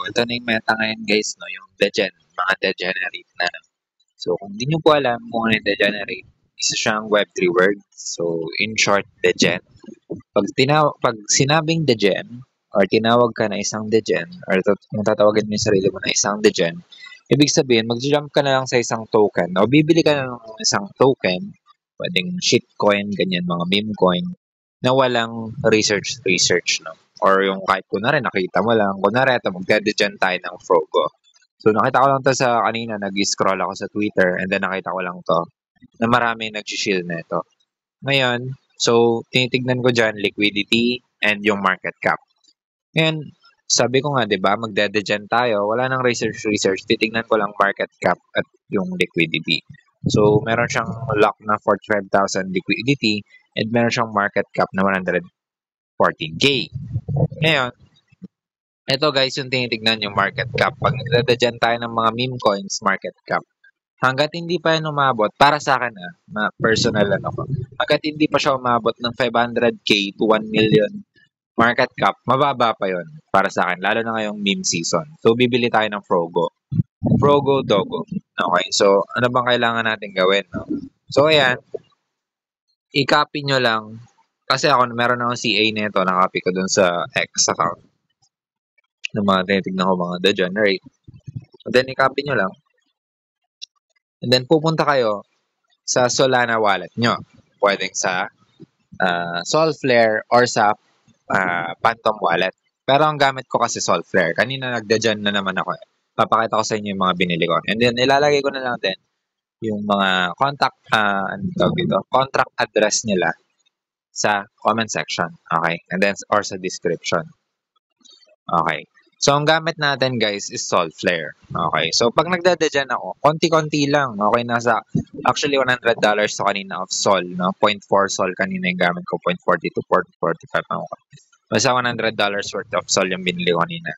ito na yung meta ngayon guys, no? Yung degen, mga degenerate na. No? So, kung hindi nyo po alam kung ano yung degenerate, isa siyang Web3 word. So, in short, degen. Pag sinabing degen, or tinawag ka na isang degen, or kung tatawagin mo yung sarili mo na isang degen, ibig sabihin, mag-jump ka na lang sa isang token, o bibili ka na lang ng isang token, pwedeng shitcoin, ganyan, mga meme coin, na walang research, no? Or yung kahit kunwari, nakita mo lang, kunwari, ito, magdedegen tayo ng Frogo. So, nakita ko lang to sa kanina, nag-scroll ako sa Twitter, and then nakita ko lang to, na maraming nag-shield na ito. Ngayon, so, tinitignan ko dyan, liquidity and yung market cap. Ngayon, sabi ko nga, di ba, magdedegen tayo, wala nang research, titignan ko lang market cap at yung liquidity. So, meron siyang lock na 45,000 liquidity and meron siyang market cap na 114K. Ngayon, ito guys, yung tinitignan yung market cap. Pag nagdedegen tayo ng mga meme coins, market cap, hanggat hindi pa yan umabot, para sa akin personal ako, hanggat hindi pa siya umabot ng 500K to 1 million market cap, mababa pa yon para sa akin, lalo na ngayong meme season. So, bibili tayo ng Frogo. Frogo Dogo. Okay, so, ano bang kailangan natin gawin? No? So, ayan, i-copy nyo lang, kasi ako, meron akong CA nito, nakopy ko dun sa X account, ng mga tinitignan ko mga degenerate. And then, i-copy nyo lang. And then, pupunta kayo sa Solana wallet nyo. Pwedeng sa Solflare or sa Phantom wallet. Pero ang gamit ko kasi Solflare. Kanina nagdegen na naman ako. Papakita ko sa inyo yung mga binili ko. And then, ilalagay ko na lang din yung mga contract address nila sa comment section. Okay? And then, or sa description. Okay. So, ang gamit natin guys is Solflare. Okay. So, pag nagdadegen ako, konti-konti lang. Okay. Actually, $100 to kanina of Sol. No? 0.4 Sol kanina yung gamit ko. 0.42, 0.45 ako. Basta $100 worth of Sol yung binili ko kanina.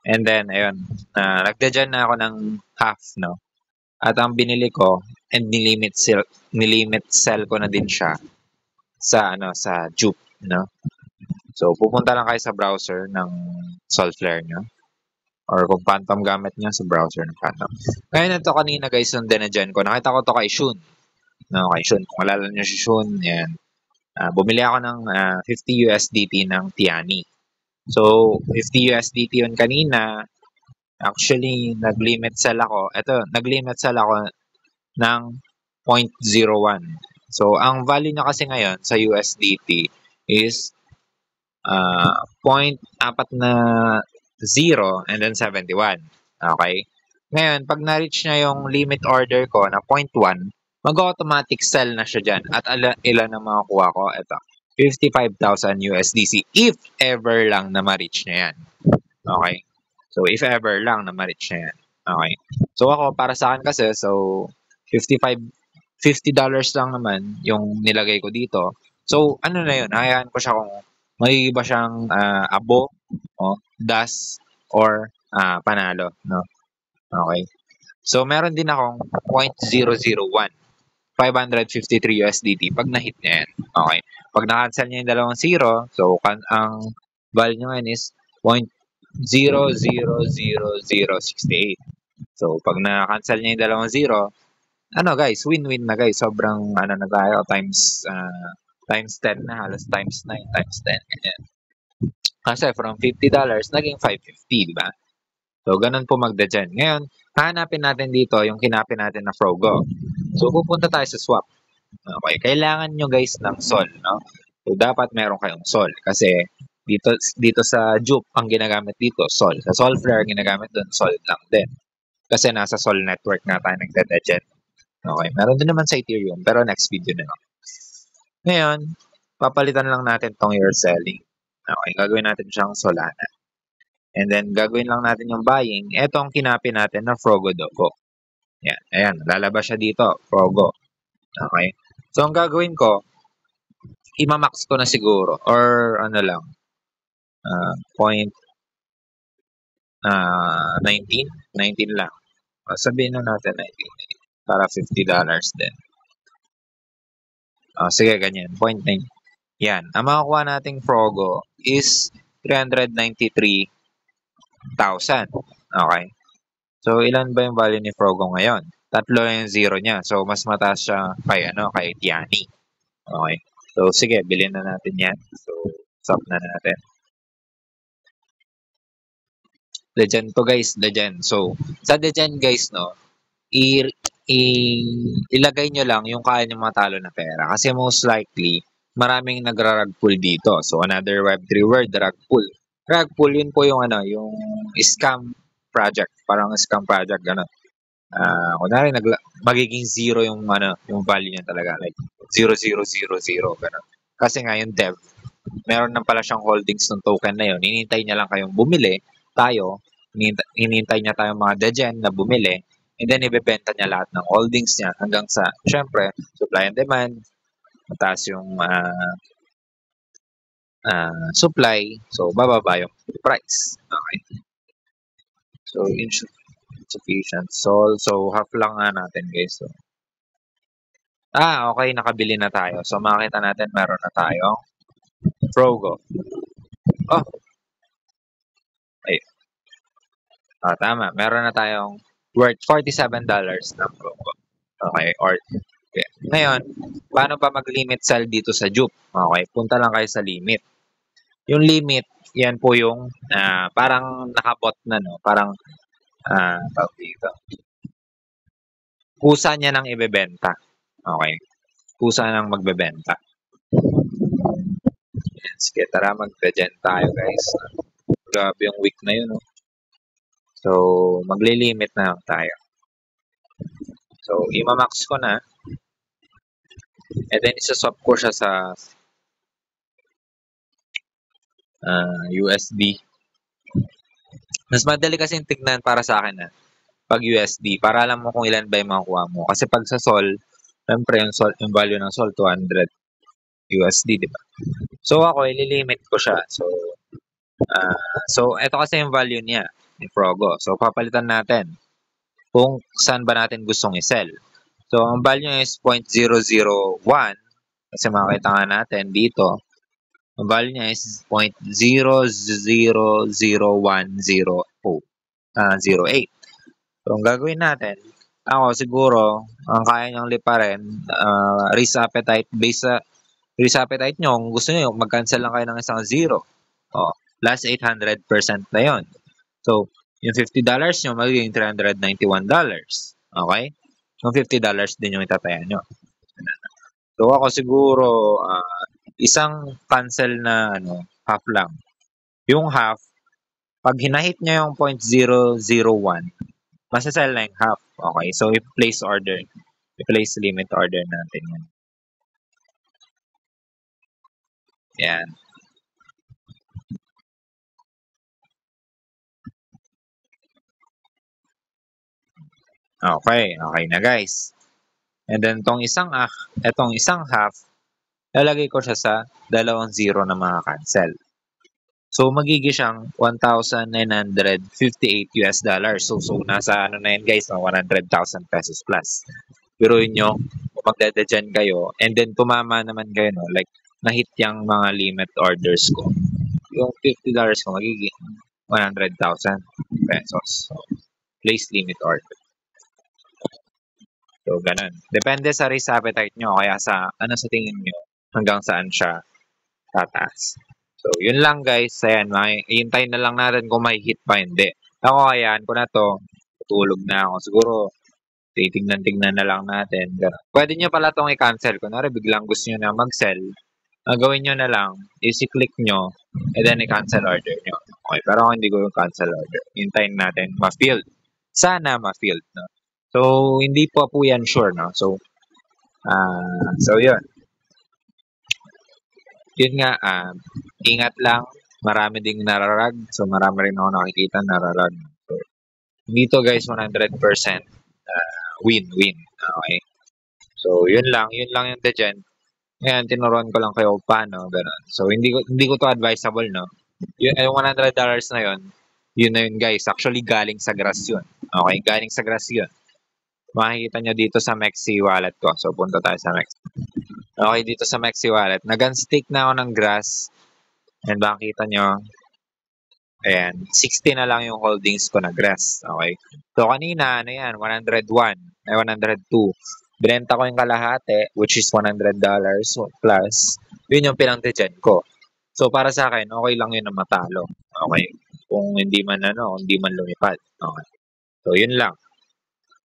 And then, ayun. Nagdegen na ako ng half, no? At ang binili ko, and nilimit sell ko na din siya sa Jupe, no? So, pupunta lang kayo sa browser ng Solflare nyo. Or kung Phantom gamit nyo, sa browser ng Phantom. Ngayon ito kanina guys, yung dinegen ko. Nakita ko to kay Shun. No, kay Shun. Kung alala nyo si Shun, yan. Bumili ako ng 50 USDT ng Tiani. So, 50 USDT yun kanina. Actually, nag-limit sell ako. Nag-limit sell ako ng 0.01. So, ang value niya kasi ngayon sa USDT is 0.40 and then 71. Okay? Ngayon, pag na-reach na yung limit order ko na 0.1, mag-automatic sell na siya dyan. At ilan ang mga kuha ko? Ito, 55,000 USDC if ever lang na ma-reach na yan. Okay? So, if ever lang na ma-reach na yan. Okay? So, ako, para sa akin kasi, so, $50 lang naman yung nilagay ko dito. So, ano na yun? Hayaan ko siya kung magiging ba siyang abo, das, or panalo. No? Okay. So, meron din akong 0.001. 553 USDT pag na-hit niya yan. Okay. Pag na-cancel niya yung dalawang 0, so, ang value niya ngayon is 0.000068. So, pag na-cancel niya yung dalawang 0, guys, win-win na guys. Sobrang, na tayo, times 10 na, halos times 9, times 10, ganyan. Kasi from $50, naging $550, di ba? So, ganun po magdegen. Ngayon, hahanapin natin dito yung kinapin natin na Frogo. So, pupunta tayo sa swap. Okay, kailangan nyo guys ng Sol, no? So, dapat meron kayong Sol. Kasi, dito sa Jupe, ang ginagamit dito, Sol. Sa Solflare, ang ginagamit doon, Sol lang din. Kasi nasa Sol network na tayo nagdedegen. Okay, meron din naman sa Ethereum, pero next video na lang. Ngayon, papalitan lang natin tong your selling. Okay, gagawin natin siyang Solana. And then, gagawin lang natin yung buying. Ito ang kinapin natin na Frogo Dogo. Yan, ayan, lalabas siya dito, Frogo. Okay, so ang gagawin ko, imamax ko na siguro, or ano lang, 19 lang. Sabihin na natin 19 para $50 din. Sige, ganyan. 0.9. Yan. Ang makakuha nating Frogo is 393 Okay. So, ilan ba yung value ni Frogo ngayon? 3 yung zero niya. So, mas mataas siya kay Tiani. Okay. So, sige, bilhin na natin yan. So, stop na natin. Legend to guys, legend. So, sa legend guys, no, ilagay nyo lang yung kaya nyo matalo na pera. Kasi most likely, maraming nagra-rug pull dito. So, another Web3 word, rug pull. Rug pull, yun po yung yung scam project. Parang scam project, gano'n. Kunwari, magiging zero yung value niya talaga. Like, 0,000, gano'n. Kasi nga, yung dev, meron na pala siyang holdings ng token na yun. Hinihintay niya lang kayong bumili, tayo, hinihintay niya tayong mga degen na bumili, and then ibebenta niya lahat ng holdings niya hanggang sa, syempre, supply and demand, mataas yung supply, so bababa yung price. Okay. So, insufficient sol. So, half lang nga natin guys. So, okay, nakabili na tayo. So, makita natin meron na tayo. Frogo. Oh, ay. Tama. Meron na tayong worth $47 ng Frogo. Okay, or okay. Ngayon, paano ba mag-limit sell dito sa Jupe? Okay, punta lang kayo sa limit. Yung limit, yan po yung parang nakabot na, no? Parang, tawag dito. Kusa niya nang ibebenta. Okay. Kusa nang magbebenta. Sige, tara mag-regen tayo guys. Grabe yung week na yun. No? So, magli-limit na lang tayo. So, ima-max ko na. And then, isa-swap ko siya sa USD. Mas madali kasi tignan para sa akin na pag USD, para alam mo kung ilan ba yung makukuha mo. Kasi pag sa Sol, syempre yung value ng Sol, 200 USD, di ba? So, ako, ililimit ko siya. So, ito kasi yung value niya ni Frogo. So, papalitan natin kung saan ba natin gustong i-sell. So, ang value niya is 0.001 kasi makakita nga natin dito. Ang value niya is 0.0001008. So, ang gagawin natin, ako siguro, ang kaya niyang liparin, risk appetite, based sa risk appetite nyo, kung gusto nyo, mag-cancel lang kayo ng isang zero. Last 800% na yon. So, yung $50 nyo, magiging $391. Okay? Yung $50 din yung itataya nyo. So, ako siguro, isang cancel na half lang. Yung half, pag hinahit nyo yung 0.001, masasell na yung half. Okay? So, i-place order. I-place limit order natin yan. Yan. Okay na guys. And then itong isang half, lalagay ko siya sa 2 zero na mga cancel. So magiging siyang $1,958. So nasa na yan guys, 100,000 pesos plus. Pero nyo, kung magdadadyan kayo, and then tumama naman kayo, no, like na-hit yung mga limit orders ko. Yung $50 ko magiging 100,000 pesos. So, place limit order. So, ganun. Depende sa risk appetite nyo, kaya sa tingin nyo, hanggang saan siya tataas. So, yun lang guys. Ayan, hintayin na lang natin kung may hit pa, hindi. Ako, ayan, ko na to, tutulog na ako. Siguro, titignan-tignan na lang natin. Ganun. Pwede nyo pala itong i-cancel. Kunwari, biglang gusto nyo na mag-sell. Gawin nyo na lang, i-click nyo, and then i-cancel order nyo. Okay, pero ako hindi ko yung cancel order. Hintayin natin ma-field. Sana ma-field, no? So, hindi po yan sure, no? So, yun. Yun nga, ingat lang. Marami ding nararag. So, marami rin ako nakikita nararag. So, dito guys, 100% win-win. Okay? So, yun lang yung degen. Ngayon, tinuruan ko lang kayo paano, gano'n. So, hindi ko to advisable, no? Yung $100 na yun na yun guys. Actually, galing sa grass yun. Okay? Galing sa grass yun. Makikita nyo dito sa Mexi wallet ko. So, punta tayo sa Mexi. Okay, dito sa Mexi wallet. Nag-unstake na ako ng grass. And makikita nyo, Ayan, 60 na lang yung holdings ko nag-rest. Okay. So, kanina, ano yan, 101, ay 102. Binenta ko yung kalahati, which is $100 plus. Yun yung pinang-degen ko. So, para sa akin, okay lang yun na matalo. Okay. Kung hindi man kung hindi man lumipad. Okay. So, yun lang.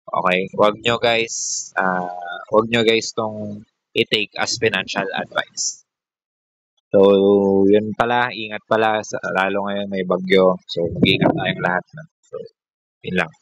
Okay. Wag nyo guys tong i-take as financial advice. So, yun pala, ingat pala, lalo ngayon may bagyo. So, mag-ingat tayong lahat. So, yun lang.